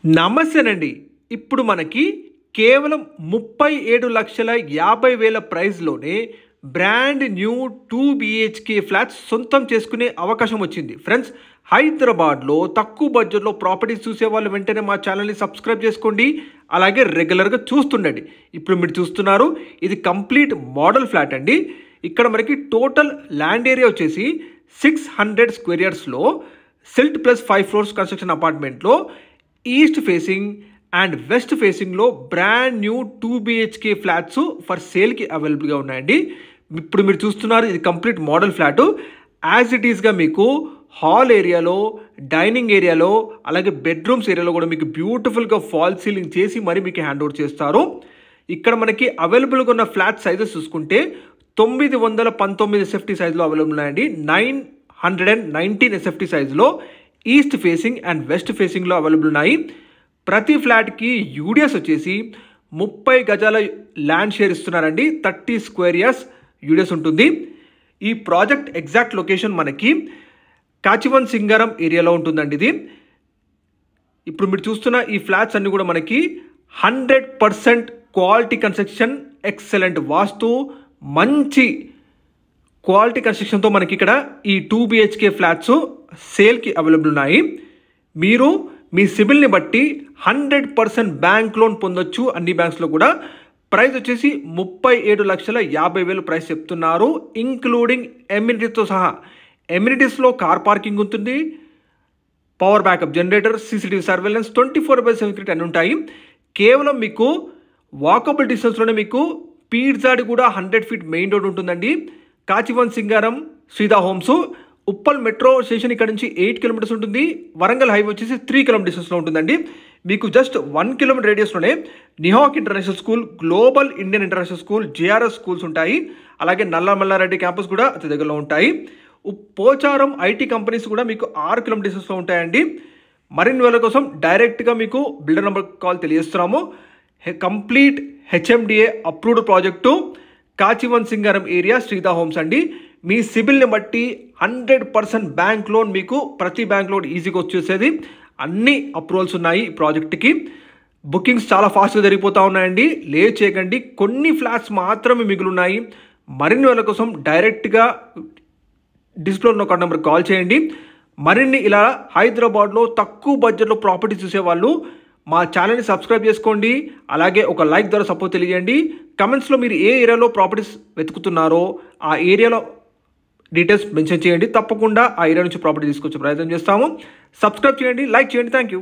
నమస్తేనండి. ఇప్పుడు మనకి కేవలం 37,50,000 ప్రైస్‌లోనే బ్రాండ్ న్యూ 2 బీహెచ్‌కే ఫ్లాట్స్ సొంతం చేసుకునే అవకాశం వచ్చింది. ఫ్రెండ్స్, హైదరాబాద్‌లో తక్కువ బడ్జెట్‌లో ప్రాపర్టీస్ చూసేవాళ్ళు వెంటనే మా ఛానల్‌ని సబ్స్క్రైబ్ చేసుకోండి. అలాగే రెగ్యులర్‌గా చూస్తుండండి. ఇప్పుడు మీరు చూస్తున్నారు, ఇది కంప్లీట్ మోడల్ ఫ్లాట్ అండి. ఇక్కడ మనకి టోటల్ ల్యాండ్ ఏరియా వచ్చేసి 600 స్క్వేర్ యార్డ్స్‌లో సిల్ట్ ప్లస్ 5 ఫ్లోర్స్ కన్స్ట్రక్షన్ అపార్ట్మెంట్‌లో ఈస్ట్ ఫేసింగ్ అండ్ వెస్ట్ ఫేసింగ్లో brand new 2 BHK flats for సేల్కి అవైలబుల్గా ఉన్నాయండి. ఇప్పుడు మీరు చూస్తున్నారు, ఇది complete model flat. As it ఈస్గా మీకు హాల్ ఏరియాలో, డైనింగ్ ఏరియాలో, అలాగే బెడ్రూమ్స్ ఏరియాలో కూడా మీకు బ్యూటిఫుల్గా ఫాల్ సీలింగ్ చేసి మరి మీకు హ్యాండ్ ఓవర్ చేస్తారు. ఇక్కడ మనకి అవైలబుల్గా ఉన్న ఫ్లాట్ సైజెస్ చూసుకుంటే 919 ఎస్ఎఫ్టీ సైజులో అవైలబుల్ ఉన్నాయండి. 919 ఎస్ఎఫ్టీ సైజులో ఈస్ట్ ఫేసింగ్ అండ్ వెస్ట్ ఫేసింగ్లో అవైలబుల్ ఉన్నాయి. ప్రతి ఫ్లాట్కి యూడిఎస్ వచ్చేసి 30 గజాల ల్యాండ్ షేర్ ఇస్తున్నారండి. 30 స్క్వేర్ యార్డ్స్ యూడిఎస్ ఉంటుంది. ఈ ప్రాజెక్ట్ ఎగ్జాక్ట్ లొకేషన్ మనకి కాచివన్ సింగారం ఏరియాలో ఉంటుందండి. ఇది ఇప్పుడు మీరు చూస్తున్న ఈ ఫ్లాట్స్ అన్నీ కూడా మనకి 100% క్వాలిటీ కన్స్ట్రక్షన్, ఎక్సలెంట్ వాస్తు, మంచి క్వాలిటీ కన్స్ట్రక్షన్తో మనకి ఇక్కడ ఈ 2 బీహెచ్కే ఫ్లాట్స్ సేల్కి అవైలబుల్ ఉన్నాయి. మీరు మీ సిబిల్ని బట్టి 100% బ్యాంక్ లోన్ పొందొచ్చు. అన్ని బ్యాంక్స్లో కూడా ప్రైస్ వచ్చేసి 37,50,000 ప్రైస్ చెప్తున్నారు, ఇంక్లూడింగ్ ఎమ్యూనిటీస్తో సహా. ఎమ్యూనిటీస్లో కార్ పార్కింగ్ ఉంటుంది, power backup generator, CCTV surveillance, 24/7 security అన్నీ ఉంటాయి. కేవలం మీకు వాకబుల్ డిస్టెన్స్లోనే మీకు పీర్జాడి కూడా 100 ఫీట్ మెయిన్ రోడ్ ఉంటుందండి. కాచివన్ సింగారం శ్రీదా హోమ్స్, ఉప్పల్ మెట్రో స్టేషన్ ఇక్కడ నుంచి 8 కిలోమీటర్స్ ఉంటుంది. వరంగల్ హైవే వచ్చేసి 3 కిలోమీటర్ డిస్టెన్స్లో ఉంటుందండి. మీకు జస్ట్ 1 కిలోమీటర్ రేడియస్లోనే నిహాక్ international school, global Indian international school, JRS schools ఉంటాయి. అలాగే నల్లమల్లారెడ్డి క్యాంపస్ కూడా అతి దగ్గరలో ఉంటాయి. పోచారం ఐటీ కంపెనీస్ కూడా మీకు 6 కిలోమీటర్ డిస్టెన్స్లో ఉంటాయండి. మరిన్ని వేల కోసం డైరెక్ట్గా మీకు బిల్డర్ నెంబర్ కాల్ తెలియజేస్తున్నాము. కంప్లీట్ హెచ్ఎండిఏ అప్రూవ్డ్ ప్రాజెక్టు, కాచివన్ సింగారం ఏరియా, శ్రీదా హోమ్స్ అండి. మీ సిబిల్ని బట్టి 100% బ్యాంక్ లోన్ మీకు ప్రతి బ్యాంక్ లోన్ ఈజీగా వచ్చేసేది. అన్ని అప్రూవల్స్ ఉన్నాయి ఈ ప్రాజెక్ట్కి. బుకింగ్స్ చాలా ఫాస్ట్గా జరిగిపోతూ ఉన్నాయండి. లేట్ చేయకండి, కొన్ని ఫ్లాట్స్ మాత్రమే మిగులున్నాయి. మరిన్ని వాళ్ళ కోసం డైరెక్ట్గా డిస్ప్లే ఉన్న ఒక నెంబర్ కాల్ చేయండి. మరిన్ని ఇలా హైదరాబాద్లో తక్కువ బడ్జెట్లో ప్రాపర్టీ చూసేవాళ్ళు మా ఛానల్ని సబ్స్క్రైబ్ చేసుకోండి. అలాగే ఒక లైక్ ద్వారా సపోర్ట్ తెలియజేయండి. కమెంట్స్లో మీరు ఏ ఏరియాలో ప్రాపర్టీస్ వెతుకుతున్నారో ఆ ఏరియాలో డీటెయిల్స్ మెన్షన్ చేయండి. తప్పకుండా ఆ ఏరియా నుంచి ప్రాపర్టీ తీసుకొచ్చే ప్రయత్నం చేస్తాము. సబ్స్క్రైబ్ చేయండి, లైక్ చేయండి. Thank you.